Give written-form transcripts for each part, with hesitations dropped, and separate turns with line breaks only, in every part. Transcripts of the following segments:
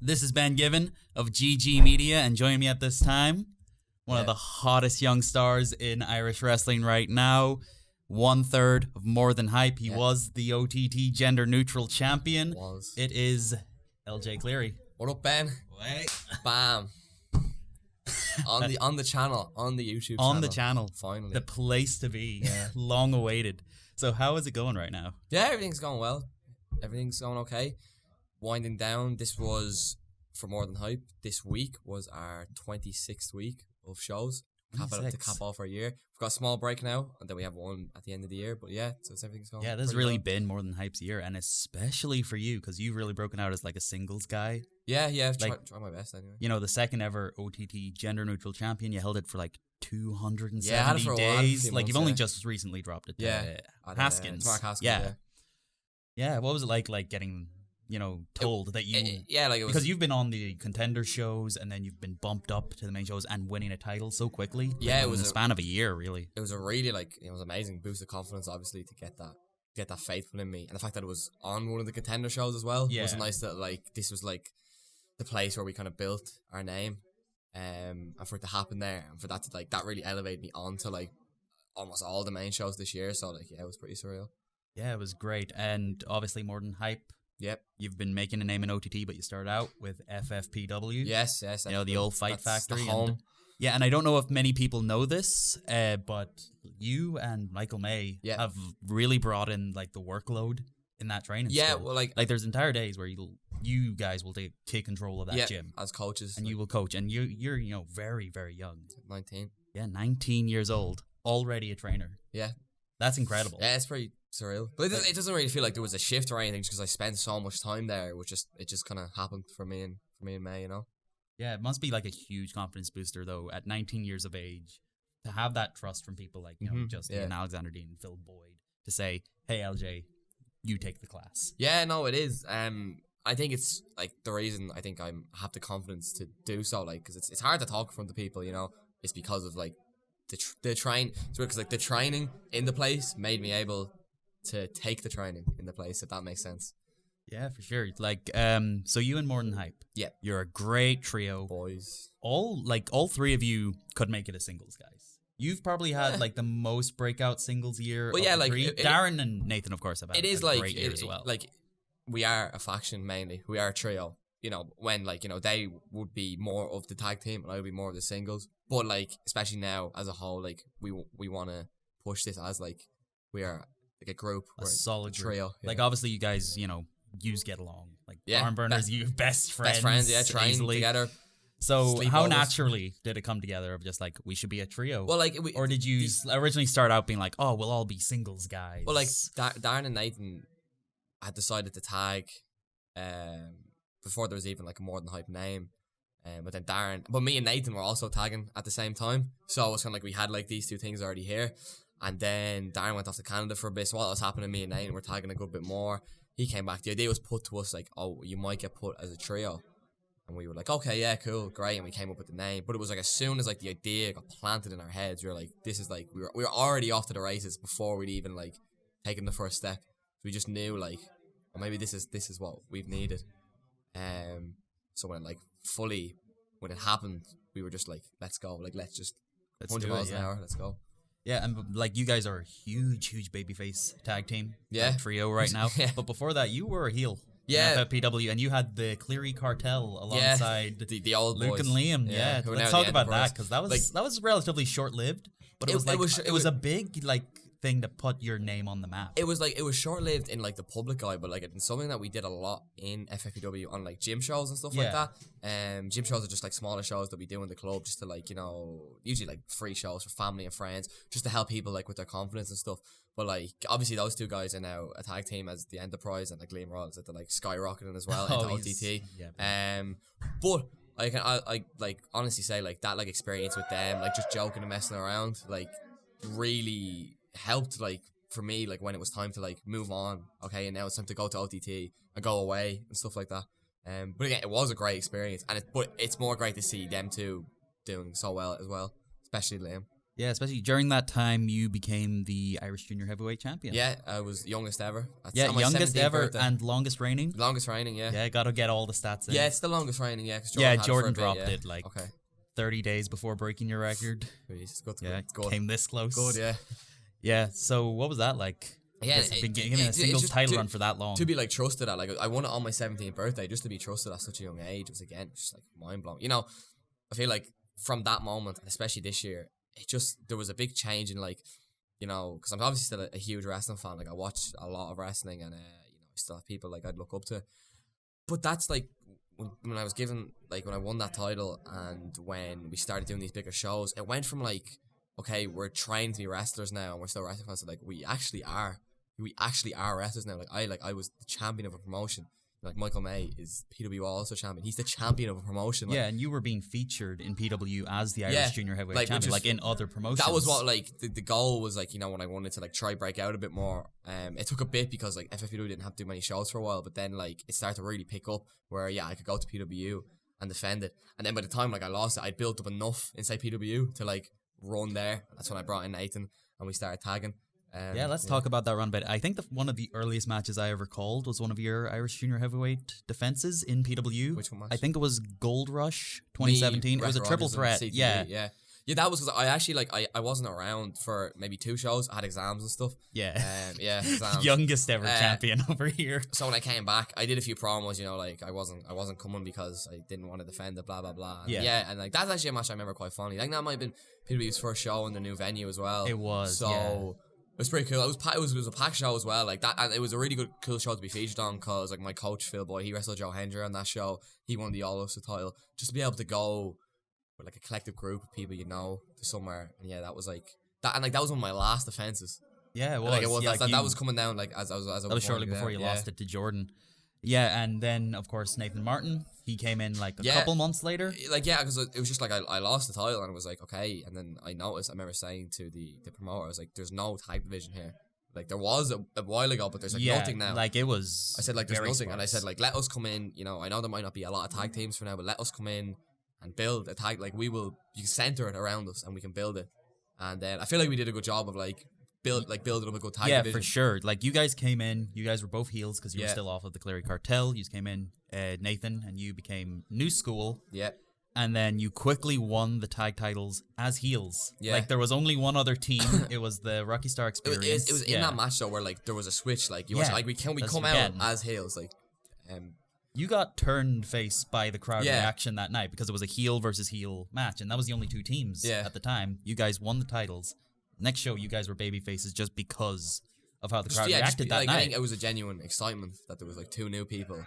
This is Ben Givan of GG Media, and joining me at this time, one of the hottest young stars in Irish wrestling right now. 1/3 of More Than Hype. He was the OTT gender-neutral champion. It is LJ Cleary.
What up, Ben?
Wait.
Bam. on the channel, on the YouTube channel.
On the channel.
Finally.
The place to be. Long awaited. So how is it going right now?
Yeah, everything's going well. Everything's going okay. Winding down. This was, for More Than Hype, this week was our 26th week of shows. To cap off our year. We've got a small break now, and then we have one at the end of the year. But yeah, so everything's going.
Yeah, this has really been More Than Hype's year, and especially for you, because you've really broken out as like a singles guy.
Yeah, I've tried my best anyway.
You know, the second ever OTT gender neutral champion, you held it for like 270
I had it for a while,
days.
a few
Like
months,
you've only just recently dropped it. Haskins.
Mark Haskins.
Yeah. What was it like getting, told that you...
it was...
Because you've been on the contender shows, and then you've been bumped up to the main shows and winning a title so quickly.
Yeah, it was
in the span of a year, really.
It was a really, it was amazing boost of confidence, obviously, to get that faith within me. And the fact that it was on one of the contender shows as well.
Yeah.
It was nice that, this was, the place where we kind of built our name. And for it to happen there, and for that to, that really elevated me onto, almost all the main shows this year. So, it was pretty surreal.
Yeah, it was great. And obviously More Than Hype.
Yep.
You've been making a name in OTT, but you started out with FFPW.
Yes.
The old Fight Factory.
The home.
And I don't know if many people know this, but you and Michael May have really brought in, the workload in that training school.
Well,
there's entire days where you guys will take control of that gym.
As coaches.
And you will coach. And you're very, very young.
19.
Yeah, 19 years old. Already a trainer.
Yeah.
That's incredible.
Yeah, it's pretty surreal. But it doesn't really feel like there was a shift or anything, just because I spent so much time there, it just kind of happened for me and May,
Yeah, it must be a huge confidence booster though at 19 years of age to have that trust from people like Justin Alexander Dean and Phil Boyd to say, "Hey LJ, you take the class."
Yeah, no, it is. I think it's the reason I think I have the confidence to do so, because it's hard to talk in front of people, It's because of the train. So because the training in the place made me able to take the training in the place, if that makes sense.
Yeah, for sure. So you and More Than Hype.
Yeah.
You're a great trio.
Boys.
All three of you could make it a singles, guys. You've probably had the most breakout singles year. Well, yeah, Darren and Nathan, of course, have had a great year as well.
We are a faction mainly. We are a trio. When they would be more of the tag team and I would be more of the singles. But especially now as a whole, we want to push this as we are a group,
a solid
trio.
Yeah. Obviously you guys, yous get along. Barn burners, you best friends.
Best friends, yeah, train
easily
together.
So how naturally did it come together of just we should be a trio?
Well,
or did you originally start out being oh, we'll all be singles guys?
Well, Darren and Nathan had decided to tag before there was even a More Than Hype name. But me and Nathan were also tagging at the same time. So it was kind of we had these two things already here. And then Darren went off to Canada for a bit. So while it was happening, me and Nathan were tagging a good bit more. He came back. The idea was put to us oh, you might get put as a trio. And we were okay, yeah, cool, great. And we came up with the name. But it was as soon as the idea got planted in our heads, we were this is we were already off to the races before we'd even taken the first step. We just knew well, maybe this is what we've needed. So when when it happened, we were just let's go, let's just 100 miles an hour, let's go.
Yeah, and you guys are a huge babyface tag team, trio right now.
Yeah.
But before that, you were a heel.
Yeah,
FFPW, and you had the Cleary cartel alongside
the old
Luke
boys.
and Liam. Yeah, let's talk about that because that was relatively short lived, but it was a big thing to put your name on the map.
It was short lived in the public eye, but it's something that we did a lot in FFPW on gym shows and stuff like that. Gym shows are just smaller shows that we do in the club just to usually free shows for family and friends just to help people with their confidence and stuff. But obviously those two guys are now a tag team as the Enterprise, and Liam Rollins that they're skyrocketing as well into OTT.
Yeah,
but I honestly say that experience with them, just joking and messing around, really helped for me when it was time to move on. Okay, and now it's time to go to OTT and go away and stuff like that. But again, it was a great experience, and it's more great to see them two doing so well as well, especially Liam.
Yeah, especially during that time, you became the Irish Junior Heavyweight Champion.
Yeah, I was youngest ever.
Yeah,
on my
youngest
17th
ever
birthday.
and longest reigning.
Longest reigning, yeah.
Yeah, gotta get all the stats in.
Yeah, it's the longest reigning, yeah. 'Cause
Jordan
had
dropped
it, for a bit,
it like
okay.
30 days before breaking your record.
It's good.
Yeah,
It's good.
came this close.
Good, yeah.
Yeah, so what was that like?
Yeah,
Just been given a single title run for that long.
To be like trusted at, like, I won it on my 17th birthday, just to be trusted at such a young age was again just like mind blowing. You know, I feel like from that moment, and especially this year, there was a big change in, like, you know, because I'm obviously still a huge wrestling fan. Like, I watch a lot of wrestling, and you know, I still have people like I'd look up to. But that's like when I was given, like, when I won that title, and when we started doing these bigger shows, it went from like, okay, we're trying to be wrestlers now, and we're still wrestling fans. So like, we actually are wrestlers now. Like I was the champion of a promotion. Like, Michael May is PW also champion. He's the champion of a promotion. Like,
yeah, and you were being featured in PW as the Irish Junior Heavyweight Champion, like in other promotions.
That was what, like, the goal was, like, you know, when I wanted to, like, try break out a bit more. It took a bit because, like, FFPW didn't have too many shows for a while, but then, like, it started to really pick up where, yeah, I could go to PW and defend it. And then by the time, like, I lost it, I'd built up enough inside PW to, like, run there. That's when I brought in Nathan and we started tagging.
Yeah, let's talk about that run a bit. I think one of the earliest matches I ever called was one of your Irish Junior Heavyweight defenses in PW.
Which one match?
I think it was Gold Rush 2017. It was a triple threat.
CTV,
yeah.
Yeah, that was because I actually, like, I wasn't around for maybe 2 shows. I had exams and stuff.
Yeah.
Exams.
Youngest ever champion over here.
So when I came back, I did a few promos, you know, like, I wasn't coming because I didn't want to defend it, blah, blah, blah.
Yeah.
And like, that's actually a match I remember quite fondly. I think that might have been PW's first show in the new venue as well.
It was,
So it was pretty cool. It was a packed show as well, like that, and it was a really cool show to be featured on because, like, my coach Phil Boy, he wrestled Joe Hendry on that show. He won the All Ulster title. Just to be able to go with, like, a collective group of people, you know, to somewhere, and yeah, that was like that, and like that was one of my last offenses.
Yeah, it was.
Like, it was
yeah,
that was coming down, like, as I was.
That was shortly before you lost it to Jordan. Yeah, and then, of course, Nathan Martin, he came in, like, a couple months later.
Like, yeah, because it was just like, I lost the title, and it was like, okay, and then I remember saying to the promoter, I was like, there's no tag division here. Like, there was a while ago, but there's, like, nothing now.
Like, it was.
I said, like, there's nothing,
sparse.
and I said, like, let us come in, you know, I know there might not be a lot of tag teams for now, but let us come in and build a tag, like, you can center it around us, and we can build it. And then I feel like we did a good job of, like, building up a good tag division.
Yeah, for sure. Like, you guys came in, you guys were both heels because you were still off of the Cleary cartel. You came in, Nathan, and you became new school.
Yeah.
And then you quickly won the tag titles as heels.
Yeah.
Like, there was only one other team. It was the Rocky Star Experience.
It was in that match, though, where, like, there was a switch. Like, you were like, we come out as heels. Like,
you got turned face by the crowd reaction that night because it was a heel versus heel match, and that was the only 2 teams at the time. You guys won the titles. Next show, you guys were baby faces just because of how the crowd reacted that night.
I think it was a genuine excitement that there was, like, 2 new people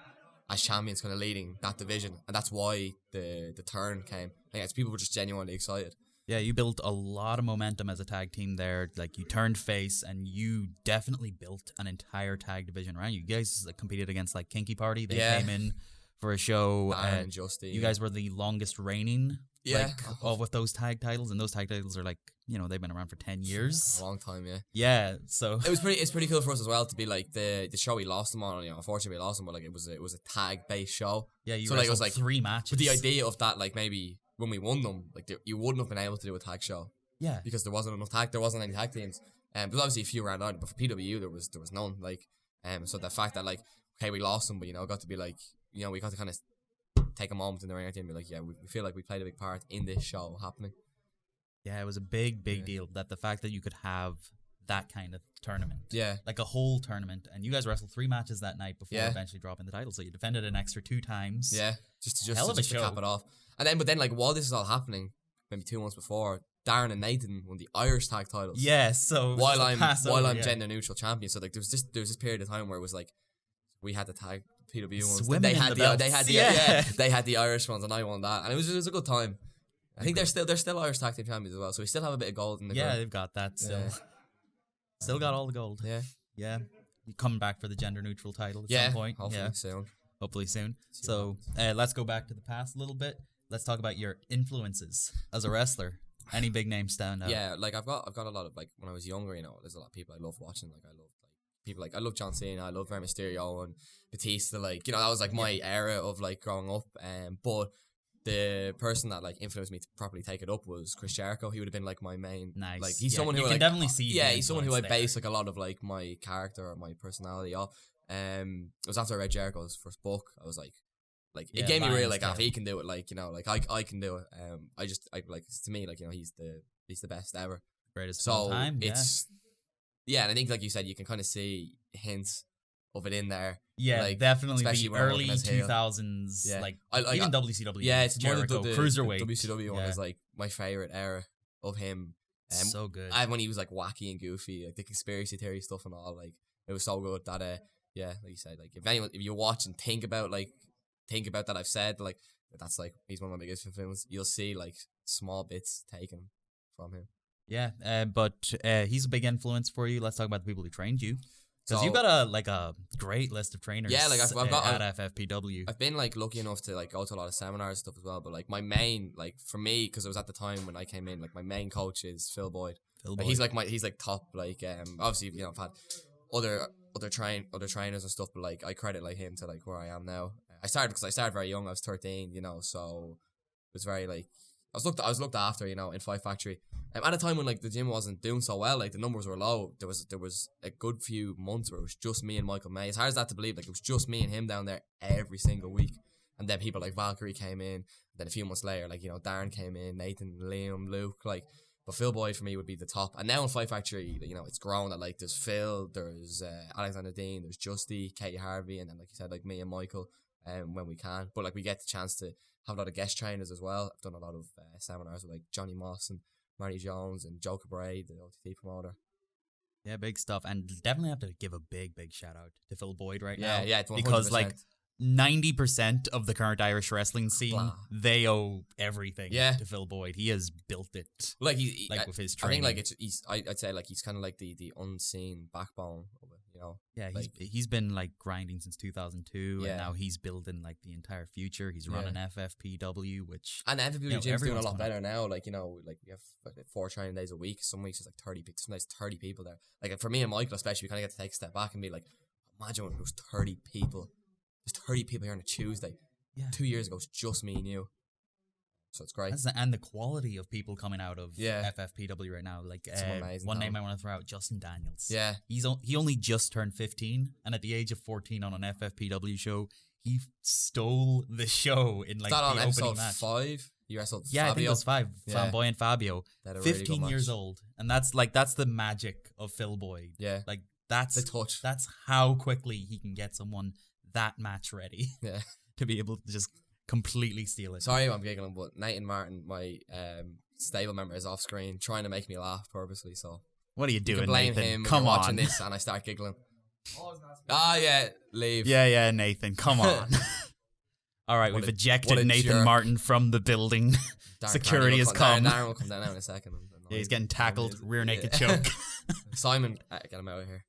as champions kind of leading that division, and that's why the turn came. I think people were just genuinely excited.
Yeah, you built a lot of momentum as a tag team there. Like, you turned face, and you definitely built an entire tag division around you. You guys competed against, like, Kinky Party. They came in for a show.
And Justy.
You guys were the longest reigning. With those tag titles, and those tag titles are, like, you know, they've been around for 10 years.
A long time, yeah.
Yeah, so
it's pretty cool for us as well to be, like, the show we lost them on. You know, unfortunately we lost them, but, like, it was a tag based show.
Yeah, you
so,
wrestled,
like, it was, like,
3 matches.
But the idea of that, like, maybe when we won them, like, you wouldn't have been able to do a tag show.
Yeah,
because there wasn't any tag teams. There was obviously a few around out, but for PW there was none. Like, so the fact that, like, okay, we lost them, but, you know, got to be like, you know, we got to kind of take a moment in the ring and be like, yeah, we feel like we played a big part in this show happening.
Yeah, it was a big deal that the fact that you could have that kind of tournament.
Yeah.
Like a whole tournament. And you guys wrestled 3 matches that night before eventually dropping the title. So you defended an extra 2 times.
Yeah. Just to
show.
cap it off. But then, like, while this is all happening, maybe 2 months before, Darren and Nathan won the Irish tag titles.
Yeah, so
while I'm gender neutral champion. So, like, there was this period of time where it was like we had the tag PW ones. They had the Irish ones, and I won that, and it was a good time. I think they're still Irish tag team champions as well, so we still have a bit of gold in the group.
They've got that still. Yeah. Still got all the gold.
Yeah.
You coming back for the gender neutral title at some point. Hopefully soon. So let's go back to the past a little bit. Let's talk about your influences as a wrestler. Any big names stand out?
Yeah, like I've got a lot of, like, when I was younger, you know, there's a lot of people I love watching. Like, I love, like, people like, I love John Cena, I love Rey Mysterio and Batista. Like, you know, that was, like, my era of, like, growing up. But the person that like influenced me to properly take it up was Chris Jericho. He would have been like my main.
Nice.
Like he's
Yeah,
someone who
you can
like
definitely see.
Yeah,
the
he's someone who I
influence there.
base like a lot of like my character or my personality off. It was after I read Jericho's first book. I was like
Yeah,
it gave me real
Lion's
like, if
Tale.
he can do it, like, you know, like I can do it. I like, to me, like, you know, he's the best ever.
Greatest of all
So
time.
it's and I think like you said, you can kind of see hints of it in there.
Yeah,
like,
definitely
especially
the
when I'm
early
working as heel.
2000s,
Yeah.
like
I
even WCW.
Yeah, it's more
Jericho,
the
Cruiserweight.
WCW one
Yeah.
is like my favorite era of him.
So good.
When he was like wacky and goofy, like the conspiracy theory stuff and all, like it was so good that like you said, like if you watch and think about that I've said, like that's like he's one of my biggest influences. You'll see like small bits taken from him.
Yeah, but he's a big influence for you. Let's talk about the people who trained you. Because
So-
you've got a great list of trainers.
Yeah, like I've got-
at FFPW.
I've been like lucky enough to like go to a lot of seminars and stuff as well, but like my main, like for me, because it was at the time when I came in, like my main coach is Phil Boyd.
Phil
Like,
Boyd.
he's like top, like obviously, you know, I've had other trainers and stuff, but like I credit like him to like where I am now. I started very young. I was 13, you know, so it was very like I was looked after, you know, in Fight Factory. At a time when like the gym wasn't doing so well, like the numbers were low. There was a good few months where it was just me and Michael May. As hard as that to believe, like it was just me and him down there every single week. And then people like Valkyrie came in. Then a few months later, like, you know, Darren came in, Nathan, Liam, Luke, like. But Phil Boyd for me would be the top. And now in Fight Factory, you know, it's grown that like there's Phil, there's Alexander Dean, there's Justy, Katie Harvey, and then like you said, like me and Michael, when we can. But like we get the chance to have a lot of guest trainers as well. I've done a lot of seminars with like Johnny Moss and Marty Jones and Joe Cabray, the OTT promoter.
Yeah, big stuff. And definitely have to give a big shout out to Phil Boyd right now.
Yeah, 100%.
Because like 90% of the current Irish wrestling scene,
Blah.
they owe everything
Yeah.
to Phil Boyd. He has built it.
Like
Like with his
I think
training.
like I'd say like he's kind of like the unseen backbone of it, you know.
Yeah,
like,
he's been like grinding since 2002,
Yeah.
and now he's building like the entire future. He's running FFPW, which
And the FFW
you know,
gym's doing a
everyone's
lot
coming
better now. Like, you know, like we have like 4 training days a week. Some weeks it's like 30 people. Sometimes 30 people there. Like for me and Michael especially, we kind of get to take a step back and be like, imagine when there was 30 people. There's 30 people here on a Tuesday.
Yeah.
2 years ago, it's just me and you. So it's great.
and the quality of people coming out of
Yeah.
FFPW right now, like
Some amazing
one name
talent.
I want to throw out, Justin Daniels.
Yeah.
He only just turned 15, and at the age of 14 on an FFPW show, he stole the show in like
Is that on
the opening
episode
match.
5? You wrestled
Yeah,
Fabio?
I think it was 5.
Yeah.
Flamboyant Fabio,
They had a really good
15 years
match.
old, and that's the magic of Phil Boyd.
Yeah.
Like that's
The touch.
That's how quickly he can get someone that match ready
Yeah.
to be able to just completely steal it.
Sorry I'm giggling, but Nathan Martin, my stable member, is off screen trying to make me laugh purposely. So
What are you
you
doing,
can blame
Nathan?
him when
Come
you're
on.
watching this and I start giggling. Yeah, leave.
Yeah, Nathan. Come on. All right,
What
we've
a-
ejected
what a
Nathan
jerk.
Martin from the building.
Darren
Security
Carney
has
will come.
come.
Darren will come down now in a second.
Yeah, he's getting tackled, rear naked
Yeah.
choke.
Simon, get him out of here.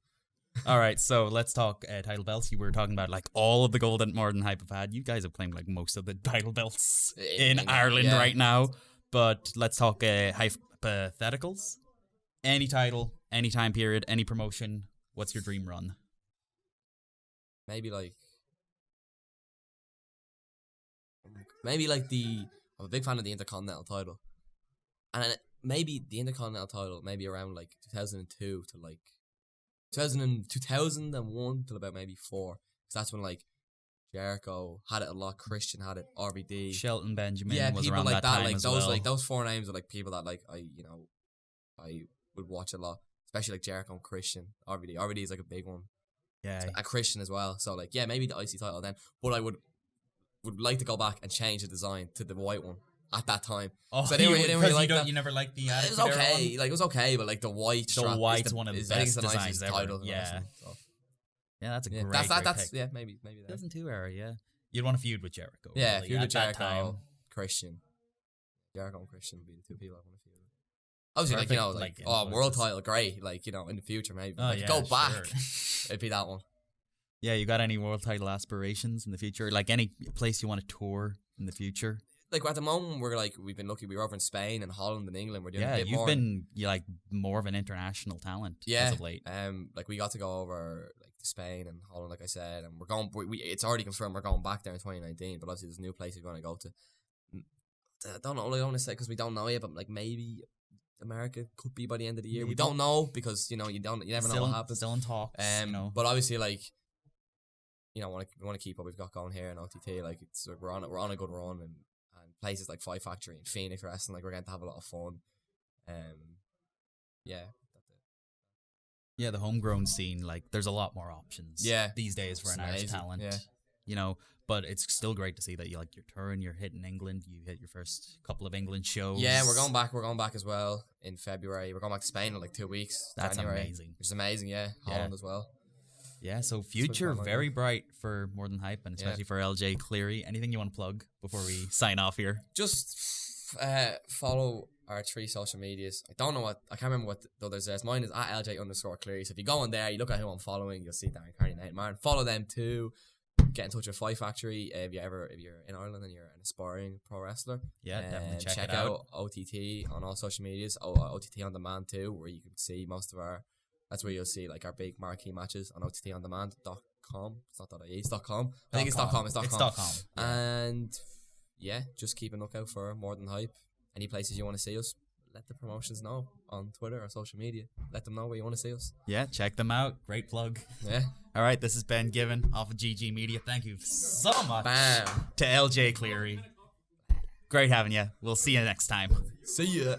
All right, so let's talk title belts. You were talking about like all of the gold that More Than Hype have had. You guys have claimed like most of the title belts in Ireland
yeah.
right now. But let's talk hypotheticals. Any title, any time period, any promotion. What's your dream run?
Maybe like I'm a big fan of the Intercontinental title, and then maybe the Intercontinental title maybe around like 2002 to like 2001 till about maybe 4, because that's when like Jericho had it a lot, Christian had it, RVD,
Shelton Benjamin
yeah,
was
people
around
like
that time
like
as
those
well.
like those 4 names are like people that like I would watch a lot, especially like Jericho and Christian, RVD is like a big one.
Yeah,
And Christian as well. So like, yeah, maybe the IC title then. But I would like to go back and change the design to the white one at that time.
oh,
So I didn't really like that.
you never liked the
It
Attitude
was
Era
okay.
one?
Like it was okay, but like the white strap
white's one of the
I think it's
best
the nicest
designs ever.
title. in
Yeah.
wrestling, so.
Yeah, that's a
Yeah,
great,
that's
great
that's
pick.
yeah, maybe that.
2002 era, yeah. You'd want to feud with Jericho.
Yeah,
really,
feud with
at that
Jericho,
time.
Christian. Jericho and Christian would be the 2 people I want to feud with. Obviously, like, you
Perfect,
know,
like,
world
influences.
title, great. Like, you know, in the future, maybe.
Oh,
Like,
yeah,
go back.
sure.
It'd be that one.
Yeah, you got any world title aspirations in the future? Like any place you want to tour in the future?
Like, at the moment, we've been lucky. We were over in Spain and Holland and England. We're doing
Yeah,
a bit
you've
more.
been like more of an international talent as of late.
Like we got to go over like to Spain and Holland, like I said, and we're going. It's already confirmed we're going back there in 2019. But obviously, there's a new place we're going to go to. don't know. I don't want to say because we don't know yet, but like maybe America could be by the end of the year. We don't know because you never know what happens.
Still in talks.
But obviously, like, we want to keep what we've got going here in OTT. Like, we're on a good run, and places like Fight Factory and Phoenix Wrestling, like, we're going to have a lot of fun. Yeah.
Yeah, the homegrown scene, like, there's a lot more options. These days for an Irish talent. Yeah. But it's still great to see that you're touring, you're hitting England, you hit your first couple of England shows.
Yeah, we're going back as well in February. We're going back to Spain in like 2 weeks.
That's
January,
amazing.
Which is amazing, yeah. Holland as well.
Yeah, so future very bright for More Than Hype, and especially for LJ Cleary. Anything you want to plug before we sign off here?
Just follow our 3 social medias. I can't remember what the others is. Mine is at LJ_Cleary. So if you go on there, you look at who I'm following, you'll see Darren Carney, Nate Martin. Follow them too. Get in touch with Fight Factory if you're in Ireland and you're an aspiring pro wrestler.
Yeah, definitely
check out OTT on all social medias. OTT on demand too, where you can see most of our. That's where you'll see like our big marquee matches on OTTondemand.com. It's not .ie, it's .com. I think it's .com. It's .com.
It's .com.
Yeah. And yeah, just keep a lookout for More Than Hype. Any places you want to see us, let the promotions know on Twitter or social media. Let them know where you want to see us.
Yeah, check them out. Great plug.
Yeah.
All right, this is Ben Givan off of GG Media. Thank you so much
Bam.
to LJ Cleary. Great having you. We'll see you next time.
See ya.